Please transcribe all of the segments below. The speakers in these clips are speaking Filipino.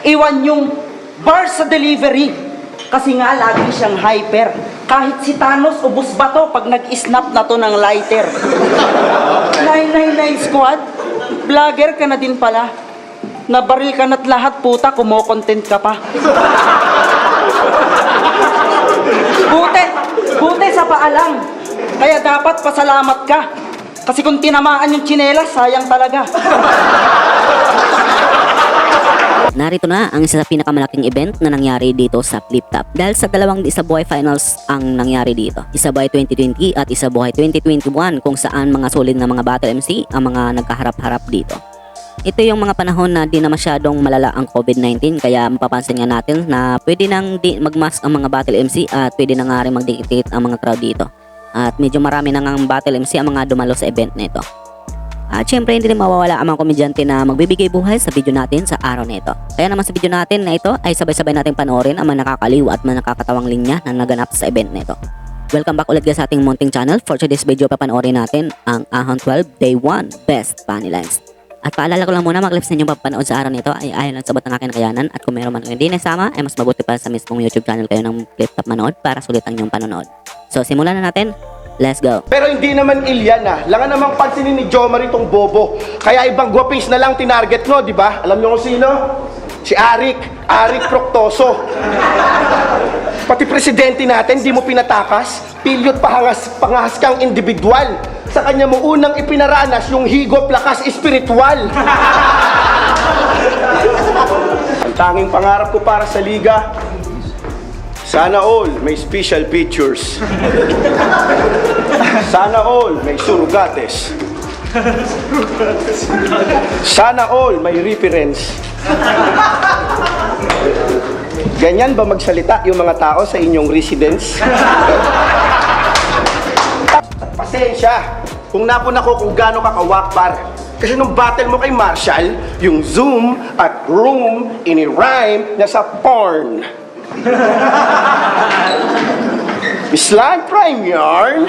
Iwan yung bar sa delivery. Kasi nga lagi siyang hyper. Kahit si Thanos ubos ba to pag nag-snap na to ng lighter. 999 squad, vlogger ka na din pala. Nabaril ka na't lahat puta, kumo-content ka pa. Buti sa paalam. Kaya dapat pasalamat ka. Kasi kung tinamaan yung tsinelas, sayang talaga. Narito na ang isa sa pinakamalaking event na nangyari dito sa Flip Top. Dahil sa dalawang Isabuhay Finals ang nangyari dito. Isabuhay 2020 at Isabuhay 2021 kung saan mga solid na mga battle MC ang mga nagkaharap-harap dito. Ito yung mga panahon na di na masyadong malala ang COVID-19 kaya mapapansin nga natin na pwede nang di magmask ang mga battle MC at pwede na nga rin mag-dictate ang mga crowd dito. At medyo marami na nga battle MC ang mga dumalo sa event nito. At syempre hindi rin mawawala ang mga komedyante na magbibigay buhay sa video natin sa araw na ito. Kaya naman sa video natin na ito ay sabay-sabay nating panoorin ang mga nakakaliw at mga nakakatawang linya na naganap sa event na ito. Welcome back ulit guys sa ating munting channel. For today's video papanoorin natin ang Ahon 12 Day 1 Best Funny Lines. At paalala ko lang muna, mag-clips na nyo papanood sa araw nito ay ayon lang sa ng aking nakayanan. At kung meron man hindi nasama ay mas mabuti pa sa mismong YouTube channel kayo ng Flip Top manood para sulit ang inyong panonood. So simulan na natin. Let's go. Pero hindi naman Ilyan Langan namang pansinin ni Jomar itong bobo. Kaya ibang guwapings na lang tinarget mo, di ba? Alam niyo kung sino? Si Arik Proctoso. Pati presidente natin, di mo pinatakas. Pilyot pangahas kang individual. Sa kanya mo unang ipinaranas yung higop lakas espiritual. Ang tanging pangarap ko para sa liga, sana all may special features. Sana all may surugates. Sana all may reference. Ganyan ba magsalita yung mga tao sa inyong residence? Pasensya kung napuna ko kung gaano ka kawakbar. Kasi nung battle mo kay Marshall, yung zoom at room ini-rhyme na sa porn. Island Prime Yarn.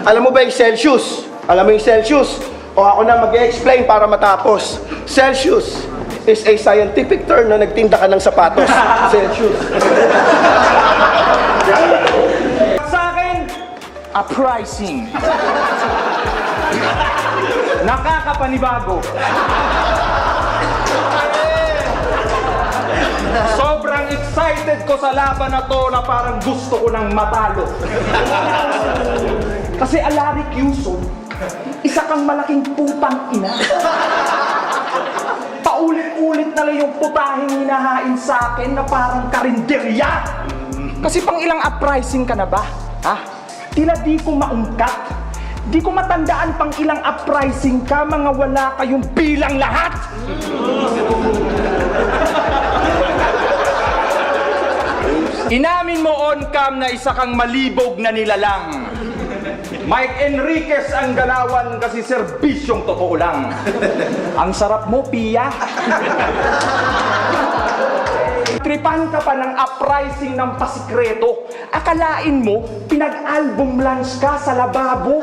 Alam mo ba yung Celsius? Alam mo yung Celsius? O ako na mag-explain para matapos. Celsius is a scientific term na nagtinda ka ng sapatos. Celsius. Sa akin, a pricing. Nakakapanibago. Sobrang excited ko sa laban na to na parang gusto ko nang matalo. Kasi Alaric Yuson, isa kang malaking putang ina. Paulit-ulit na lang yung putahing hinahain sa akin na parang karinderya. Kasi pang ilang uprising ka na ba? Ha? Tila di ko maungkat. Di ko matandaan pang ilang uprising ka, mga wala kayong bilang lahat. Inamin mo on cam na isa kang malibog na nilalang. Mike Enriquez ang galawan kasi serbisyong totoo lang. Ang sarap mo, Pia. Tripan ka pa ng uprising ng pasikreto. Akalain mo, pinag-album lunch ka sa lababo.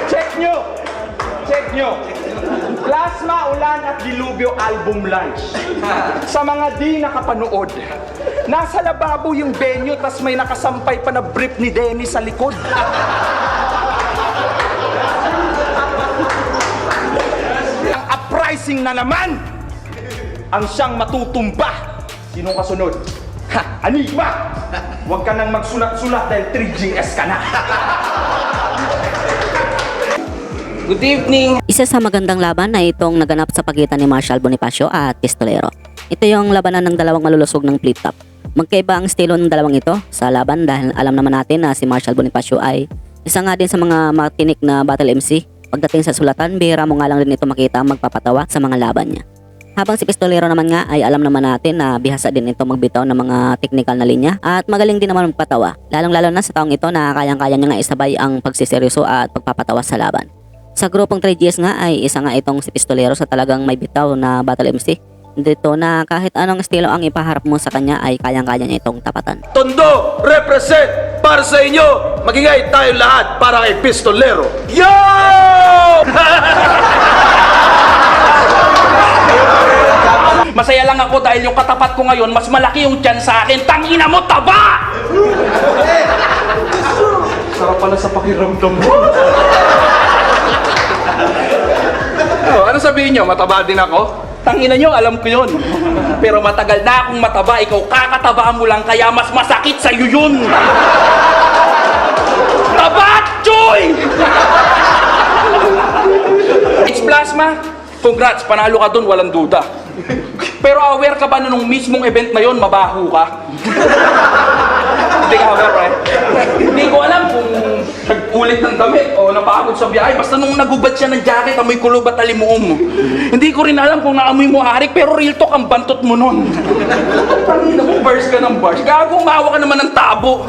Check nyo. Plasma, Ulan at Dilubyo album lunch. Sa mga di nakapanood, nasa lababo yung venue tas may nakasampay pa na brief ni Dennis sa likod. Ang uprising na naman ang siyang matutumba. Sinong kasunod? Ha, Anigma! Huwag ka nang magsulat-sulat dahil 3GS ka na. Good evening. Isa sa magandang laban na itong naganap sa pagitan ni Marshall Bonifacio at Pistolero. Ito yung labanan ng dalawang malulusog ng Flip Top. Magkaiba ang estilo ng dalawang ito sa laban dahil alam naman natin na si Marshall Bonifacio ay isa nga din sa mga matinik na battle MC. Pagdating sa sulatan, bihira mo nga lang rin ito makita magpapatawa sa mga laban niya. Habang si Pistolero naman nga ay alam naman natin na bihasa din ito magbitaw ng mga technical na linya at magaling din naman magpatawa. Lalong-lalo na sa taong ito na kayang-kaya niya nga isabay ang pagsiseryoso at pagpapatawa sa laban. Sa grupong 3GS nga ay isa nga itong si Pistolero sa talagang may bitaw na battle MC. dito na kahit anong estilo ang ipaharap mo sa kanya ay kayang-kaya niya itong tapatan. Tondo, represent para sa inyo. Magingay tayong lahat para kay Pistolero. Yo! Masaya lang ako dahil yung katapat ko ngayon, mas malaki yung tiyan sa akin. Tangina mo, taba! Sarap pala sa pakiramdam mo. Oh, ano sabihin nyo? Mataba din ako? Tangina nyo, alam ko yun. Pero matagal na akong mataba, ikaw kakataba mo lang, kaya mas masakit sa'yo yun. Taba, Choy! It's plasma. Congrats, panalo ka dun, walang duda. Pero aware ka ba na nung mismong event na yon, mabaho ka? Hindi ka aware, right? Hindi ko alam kung nag-ulit ng damit o napagod sa biyahe. Basta nung nagubad siya ng jacket, amoy kulub at alimuom. Hindi ko rin alam kung naamoy mo Arik, pero real talk ang bantot mo nun. Tangina mo, bars ka ng bars. Gago, maawa ka naman ng tabo.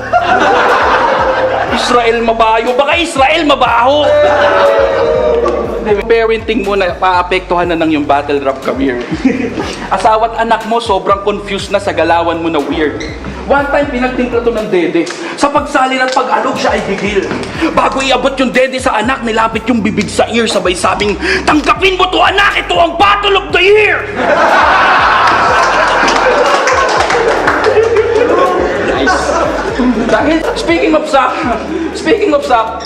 Israel mabayo. Baka Israel mabaho. Parenting mo na paapektuhan na ng yung battle rap career. Asawa't anak mo sobrang confused na sa galawan mo na weird. One time pinagtimpla to ng dede. Sa pagsalin at pag-alog siya ay gigil. Bago iabot yung dede sa anak, nilapit yung bibig sa ear, sabay sabing, "Tanggapin mo to anak, ito ang battle of the year!" Nice. Dahil, speaking of Zach,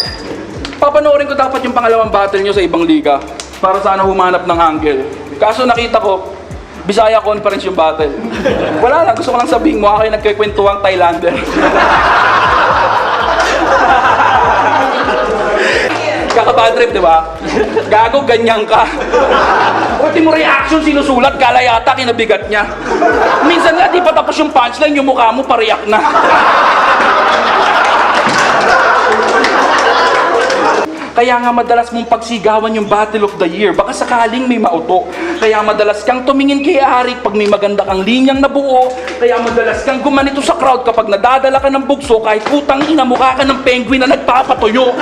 papanoorin ko dapat yung pangalawang battle nyo sa ibang liga para sana humanap ng angle. Kaso nakita ko, Bisaya Conference yung battle. Wala lang, gusto ko lang sabihin, mukha kayo nagkikwentuhang Thailander. Kakabad trip, di ba? Gago, ganyan ka. Pati mo reaction, sinusulat, kala yata kinabigat niya. Minsan nga, di pa tapos yung punchline, yung mukha mo pariyak na. Kaya nga madalas mong pagsigawan yung Battle of the Year. Baka sakaling may mauto. Kaya madalas kang tumingin kay Arik pag may maganda kang linyang nabuo. Kaya madalas kang gumanito sa crowd kapag nadadala ka ng bugso kahit putang ina mukha ka ng penguin na nagpapatuyo.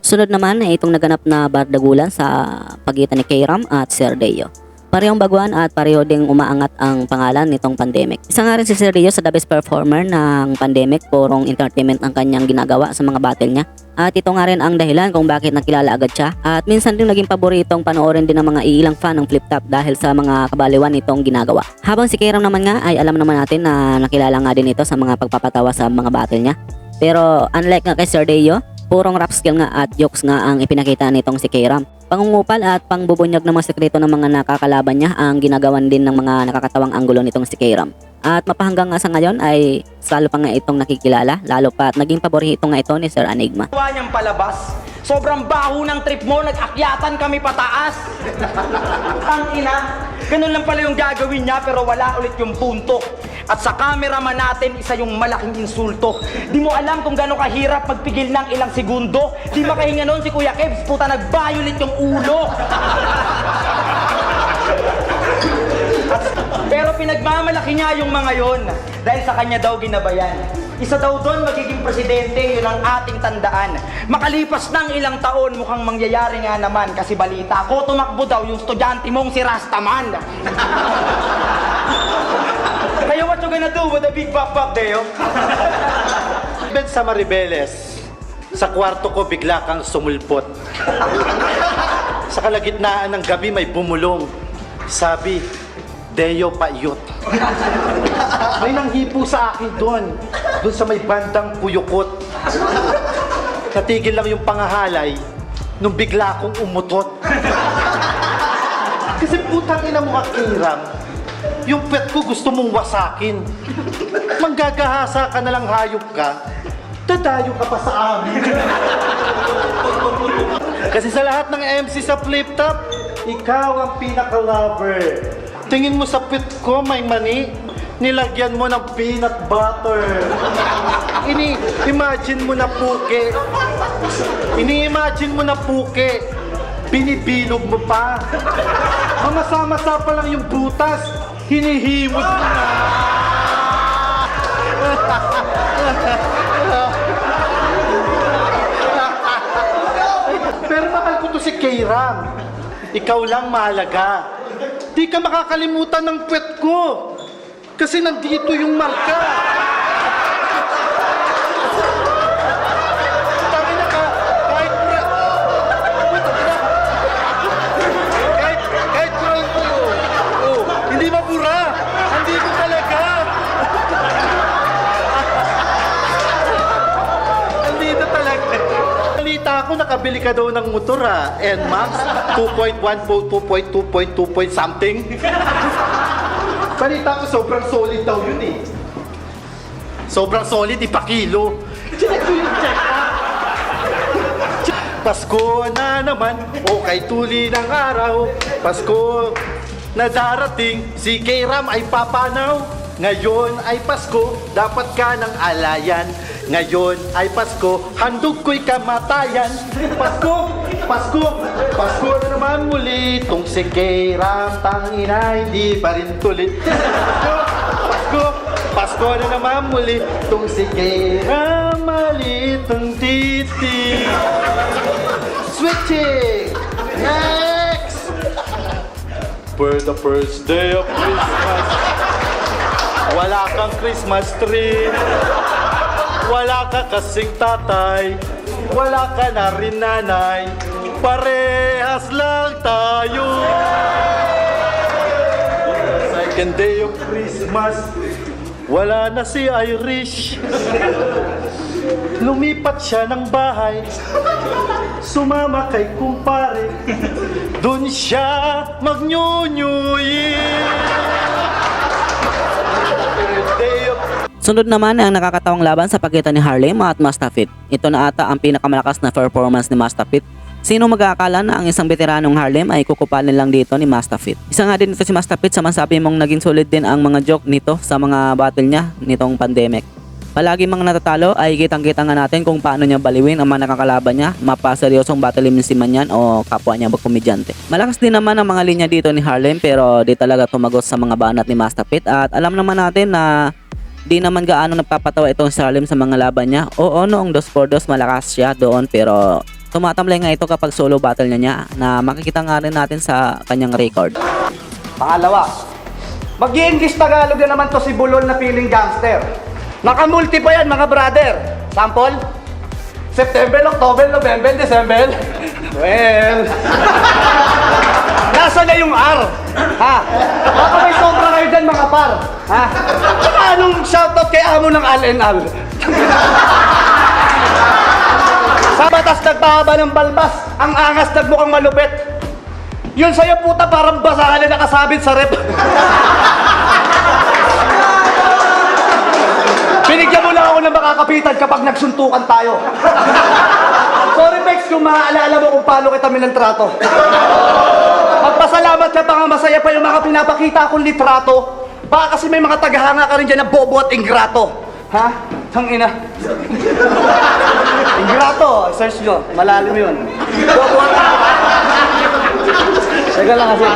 Sunod naman ay itong naganap na bardagulan sa pagitan ni K-Ram at Sir Deo. Parehong baguhan at pareho ding umaangat ang pangalan nitong pandemic. Isa nga rin si Sir Deo sa the best performer ng pandemic, purong entertainment ang kanyang ginagawa sa mga battle niya. At ito nga rin ang dahilan kung bakit nakilala agad siya. At minsan din naging paboritong panoorin din ng mga iilang fan ng Flip Top dahil sa mga kabaliwan nitong ginagawa. Habang si K-Ram naman nga ay alam naman natin na nakilala nga din ito sa mga pagpapatawa sa mga battle niya. Pero unlike nga kay Sir Deo, purong rap skill nga at jokes nga ang ipinakita nitong si K-Ram. Pangungupal at pangbubunyag ng mga sekreto ng mga nakakalaban niya ang ginagawan din ng mga nakakatawang anggulo nitong si K-Ram. At mapahanggang nga sa ngayon ay salo pa nga itong nakikilala, lalo pa at naging paborito nga ito ni Sir Enigma. Gawa niyang palabas. Sobrang baho ng trip mo, nag-akyatan kami pataas. Ang ina, ganun lang pala yung gagawin niya pero wala ulit yung punto. At sa cameraman natin, isa yung malaking insulto. Di mo alam kung gano'ng kahirap magpigil ng ilang segundo. Di makahinga nun si Kuya Kebs, puta nag-violet yung ulo. Pero pinagmamalaki niya yung mga yon dahil sa kanya daw ginabayan. Isa daw doon magiging presidente, yun ang ating tandaan. Makalipas ng ilang taon, mukhang mangyayari nga naman kasi balita ko, tumakbo daw yung estudyante mong si Rastaman. Kaya what you gonna do with a big pop-pop, Deo? Ben sa Maribeles, sa kwarto ko bigla kang sumulpot. Sa kalagitnaan ng gabi may bumulong. Sabi, Deo paiyot. May nanghipo sa akin doon sa may bandang Puyukot. Natigil lang yung pangahalay nung bigla akong umutot. Kasi putang ina mo K-Ram, yung pet ko gusto mong wasakin. Manggagahasa ka na lang hayop ka, dadayo ka pa sa amin. Kasi sa lahat ng MC sa Flip Top, ikaw ang pinaka-lover. Tingin mo sa pet ko may mani, nilagyan mo ng peanut butter. Imagine mo na puke. Ini-imagine mo na puke. Binibilog mo pa. Mamasa-masa pa lang yung butas, hinihimod mo na. Pero mahal ko to si K-Ram. ikaw lang mahalaga. Di ka makakalimutan ng puwet ko. Kasi nandito yung marka. Tangina ka, kahit brown ko, hindi mabura. Andito talaga. Andito talaga. Balita ako, nakabili ka daw ng motor NMAX 2.1, 2.2 point something. Balita ko, sobrang solid daw yun eh. Sobrang solid, ipakilo. Check ko yung check up. Pasko na naman, okay tuli ng araw. Pasko na darating, si K-Ram ay papanaw. Ngayon ay Pasko, dapat ka ng alayan. Ngayon ay Pasko, handog ko'y kamatayan. Pasko, Pasko, Pasko na naman muli. Tong si K-Ram, tangina, hindi pa rin tulit. Pasko, Pasko na naman muli. Tong si K-Ram, maliit ang titi. Switching! Next! For the first day of Christmas, wala kang Christmas tree. Wala ka kasing tatay, wala ka na rin nanay, parehas lang tayo. Second day of Christmas, wala na si Irish. Lumipat siya ng bahay, sumama kay kumpare, dun siya magnyunyuyin. Third day of Sunod naman ang nakakatawang laban sa pagitan ni Harlem at Mustafid. Ito na ata ang pinakamalakas na performance ni Mustafid. Sino mag-aakala na ang isang veteranong Harlem ay kukupanin lang dito ni Mustafid? Isa nga din ito si Mustafid sa masabi mong naging solid din ang mga joke nito sa mga battle niya nitong pandemic. Palagi mga natatalo ay kitang-kita nga natin kung paano niya baliwin ang mga nakakalaban niya, mapaseryosong battle man yan o kapwa niya komedyante. Malakas din naman ang mga linya dito ni Harlem pero di talaga tumagos sa mga banat ni Mustafid at alam naman natin na di naman gaano nagpapatawa itong si Harlem sa mga laban niya. Oo, noong 2-4-2 malakas siya doon pero tumatamlay nga ito kapag solo battle niya na makikita nga rin natin sa kanyang record. Pangalawa, mag-i-English Tagalog na naman to si Bulol na piling gangster. Nakamulti pa yan mga brother. Sample? September, October, November, December. Well, nasa na yung R? Ha? Baka may sobra kayo dyan mga par. Ha? Saka anong shoutout kay amo ng Al-N-Al? Sa batas nagpahaba ng balbas, ang angas nagmukhang malupit. Yun sa'yo puta parang basahan na nakasabit sa rep. Binigyan mo lang ako ng makakapitan kapag nagsuntukan tayo. Sorry Pex kung maaalala mo kung paano kita minantrato. Magpasalamat ka pa nga masaya pa yung mga pinapakita akong litrato. Baka kasi may mga tagahanga ka rin dyan na bobo at ingrato. Ha? Tangina. Ingrato, search nyo. Malalim yun. Bobo at Teka lang kasi.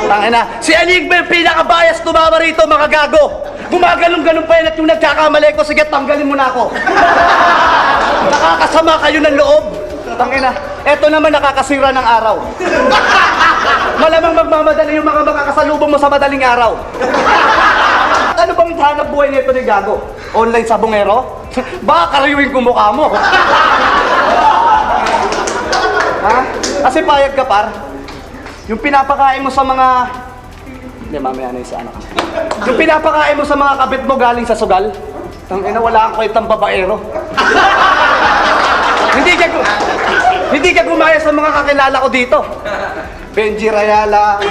Tangina. Si Aligbe, pinaka-bias tumama rito, mga gago. Gumagalong-galong pa yan at yung nagkakamali ko, sige, tanggalin mo na ako. Nakakasama kayo ng loob. Tangina. Eto naman nakakasira ng araw. Malamang magmamadali yung mga makakasalubong mo sa madaling araw. Ano bang hanap buhay nito ni Gago? Online sabongero? Baka karayuin ko mukha mo. Ha? Kasi payag ka par. Yung pinapakain mo sa mga... Hindi, mamaya na yung sa anak. Yung pinapakain mo sa mga kabit mo galing sa sugal. Tangina, wala kang kwaitang babaero. Hindi ka gumaya sa mga kakilala ko dito. Benji Rayala,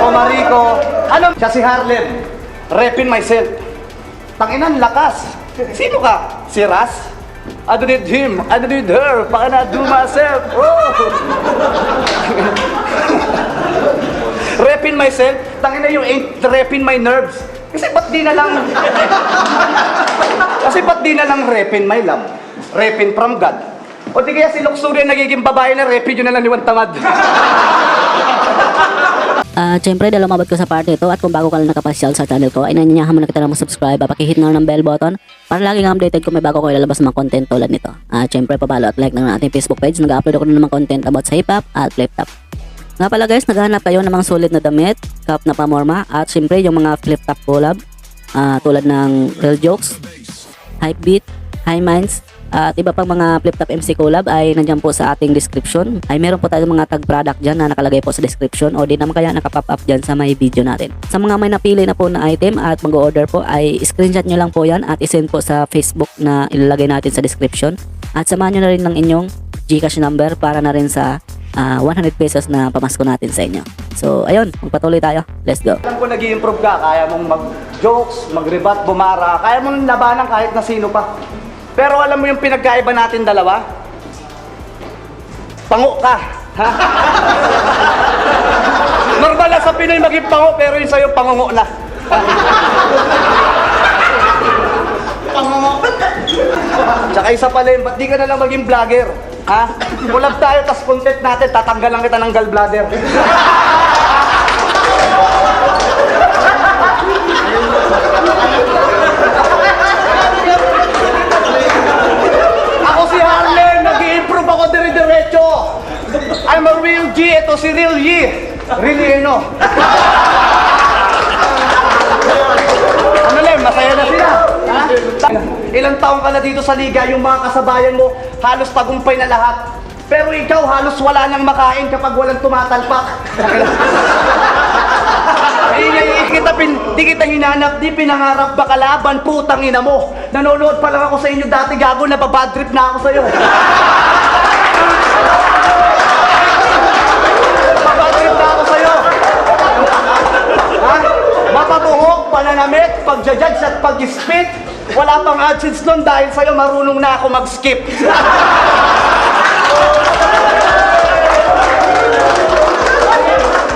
Romarico. Ano? Siya si Harlem. Repin myself. Tanginan, lakas. Sino ka? Si Ras? I don't need him. I don't need her. Baka na do myself. Oh. Repin myself. Tangina yung ain't repin my nerves. Kasi ba't di na lang... repin my love? Repin from God. O di kaya si Luxury nagiging babae na repin yun na lang liwan tamad. Siyempre, dahil lumabot ko sa part nito at kung bago ka lang nakapasyal sa channel ko, ay nanyanyahan mo na kita na mag-subscribe at pakihit na ng bell button para lagi kang updated kung may bago ko ilalabas mga content tulad nito. Siyempre, pabalo at like na ng ating Facebook page. Nag-upload ako ng mga content about sa hip-hop at flip-top. Nga pala guys, naghahanap kayo ng mga sulit na damit, cup na pamorma, at siyempre yung mga flip-top collab tulad ng Real Jokes, Hypebeat, High Minds, at iba pang mga flip-top MC collab ay nandiyan po sa ating description. Ay meron po tayong mga tag product dyan na nakalagay po sa description o di naman kaya nakapop up dyan sa may video natin. Sa mga may napili na po na item at mag-order po ay screenshot nyo lang po yan at isend po sa Facebook na ilalagay natin sa description. At samahan nyo na rin ng inyong Gcash number para na rin sa 100 pesos na pamasko natin sa inyo. So ayun, magpatuloy tayo. Let's go. Alam ko nag-i-improve ka, kaya mong mag-jokes, mag-rebat, bumara, kaya mong labanan kahit na sino pa. Pero alam mo yung pinagkaiba natin dalawa? Pango ka, ha? Normal na sa Pinoy maging pango, pero yung sa'yo pangungo na. Pangungo. Tsaka isa pala yun, ba't di ka na lang maging vlogger? Ha? Kulab tayo, tas content natin, tatanggalan kita ng gallbladder. Ako si Harlem, nag-i-improve ako dire-diretso. I'm a real G, ito si Real Yi. Really, no? Ano Lem, masaya na sila? Ha? Ilang taon ka na dito sa liga, yung mga kasabayan mo, halos tagumpay na lahat. Pero ikaw, halos wala nang makain kapag walang tumatalpak. Di kita hinanap, di pinangarap, baka laban, putang ina mo. Nanonood pa lang ako sa inyo dati, gago, nababad trip na ako sa'yo. Nababad trip na ako sa'yo. Ha? Mapabuhok, pananamit, pagja-judge at pag-spit. Wala pang AdSense nun dahil sa'yo marunong na ako mag-skip.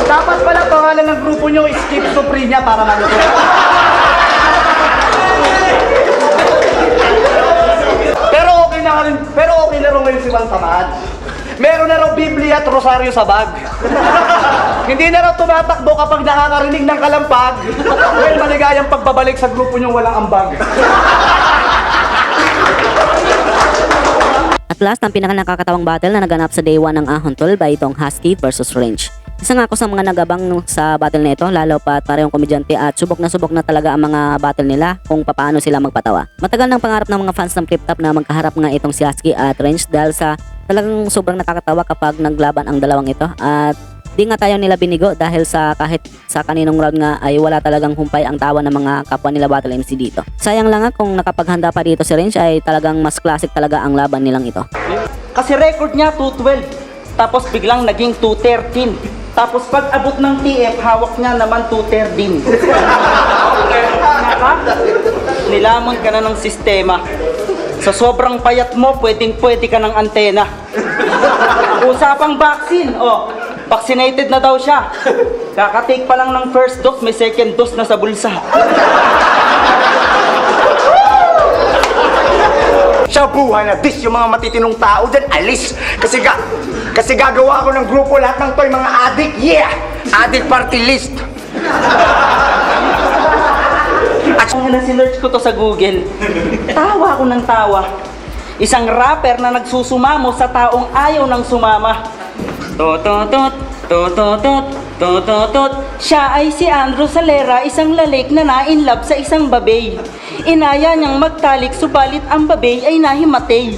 Dapat pala pangalan ng grupo nyo, Skip Supremia para malusot. Pero okay na rin ngayon si Juan Tamad. Meron na raw Biblia at Rosaryo sa bag. Hindi na raw tumatakbo kapag nakakarinig ng kalampag. Well, maligayang pagbabalik sa grupo nyo walang ambag. At last, ang pinaka-nakakatawang battle na naganap sa day 1 ng Ahon 12 ay itong Husky versus Range. Isa nga ako sa mga nagabang sa battle na ito, lalo pa at parehong komedyante at subok na talaga ang mga battle nila kung paano sila magpatawa. Matagal ng pangarap ng mga fans ng flip-top na magkaharap nga itong si Husky at Range dahil sa talagang sobrang nakakatawa kapag naglaban ang dalawang ito at di nga tayo nila binigo dahil sa kahit sa kaninong round nga ay wala talagang humpay ang tawa ng mga kapwa nila battle MC dito. Sayang lang nga kung nakapaghanda pa dito si Range ay talagang mas classic talaga ang laban nilang ito. Kasi record niya 212, tapos biglang naging 213. Tapos pag abot ng TF, hawak niya naman 213. Nilamon ka na ng sistema. Sa sobrang payat mo, pwede ka ng antena. Usapang vaccine, vaccinated na daw siya. Kakatake pa lang ng first dose, may second dose na sa bulsa. Siya buhay na dis, yung mga matitinong tao dyan, alis. Kasi gagawa ako ng grupo, lahat ng to'y mga adik, yeah! Adik party list. At sinerch ko to sa Google. Tawa ako ng tawa. Isang rapper na nagsusumamo sa taong ayaw ng sumama. Tototot, tototot, tototot. Siya ay si Andrew Salera, isang lalik na na-inlove sa isang babay. Inaya niyang magtalik, subalit ang babay ay nahimatay.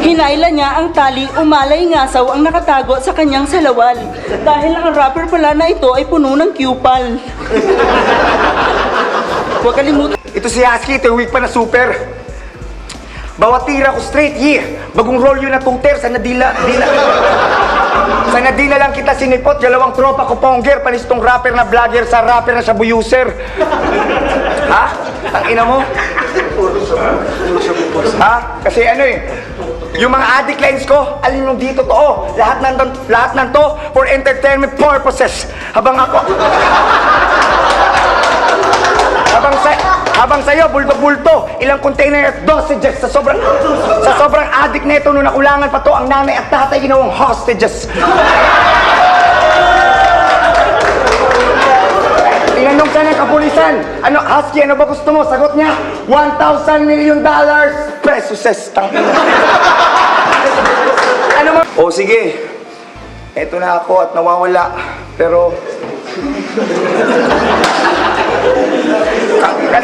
Hinayla niya ang tali, umalay ngasaw ang nakatago sa kanyang salawal. Dahil ang rapper pala na ito ay puno ng cupal. Huwag kalimutan. Ito si Husky, ito yung week pa na super. Bawat tira ko straight, yeah! Bagong roll yun na tuter, sa nadila lang kita sinipot, dalawang tropa ko pongger, panis tong rapper na vlogger sa rapper na shabu user. Ha? Ang ina mo? Ha? Kasi yung mga addict lines ko, alin yung dito to, lahat ng to for entertainment purposes. Habang sa'yo, bulto-bulto, ilang container at dosages sa sobrang addict nito nung nakulangan pa to ang nanay at tatay ginawang hostages. Tinanong siya ng kapulisan, ano, Husky, ano ba gusto mo? Sagot niya, $1,000 million pesos. Ano mo? O sige, eto na ako at nawawala. Pero...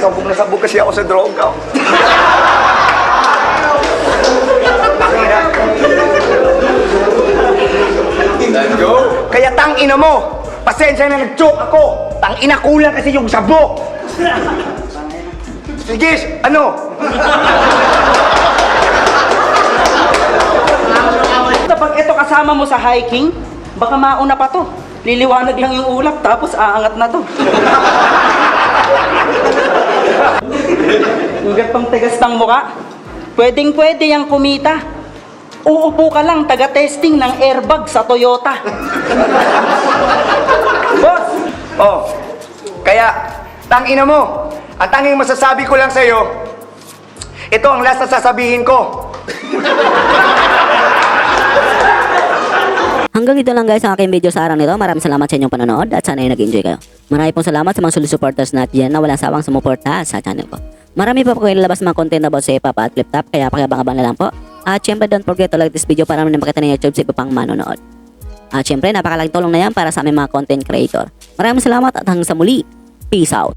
sabog na sabog kasi ako sa droga. Let's go. Kaya tangina mo, pasensya na nag-joke ako. Tangina kulang kasi yung sabok. Sige, ano? Kapag ito kasama mo sa hiking, baka mauna pa to. Liliwanag lang yung ulap, tapos aangat na to. Hanggat pang tigas ng muka, pwedeng-pwede yung kumita. Uupo ka lang, taga-testing ng airbag sa Toyota. Boss! Oh, kaya, tangina mo. Ang tanging masasabi ko lang sa'yo, ito ang last na sasabihin ko. Hanggang dito lang guys ang aking video sa araw nito. Maraming salamat sa inyong panonood at sana ay nag-enjoy kayo. Marami pong salamat sa mga solid supporters natin na walang sawang sumuporta sa channel ko. Marami pa po kayo lalabas mga content about sa hip-hop at flip-top, kaya pakibang-abang na lang po. At syempre don't forget to like this video para naman makita ng YouTube sa iba pang manonood. At syempre napakalaking tulong na yan para sa aming mga content creator. Maraming salamat at hanggang sa muli. Peace out.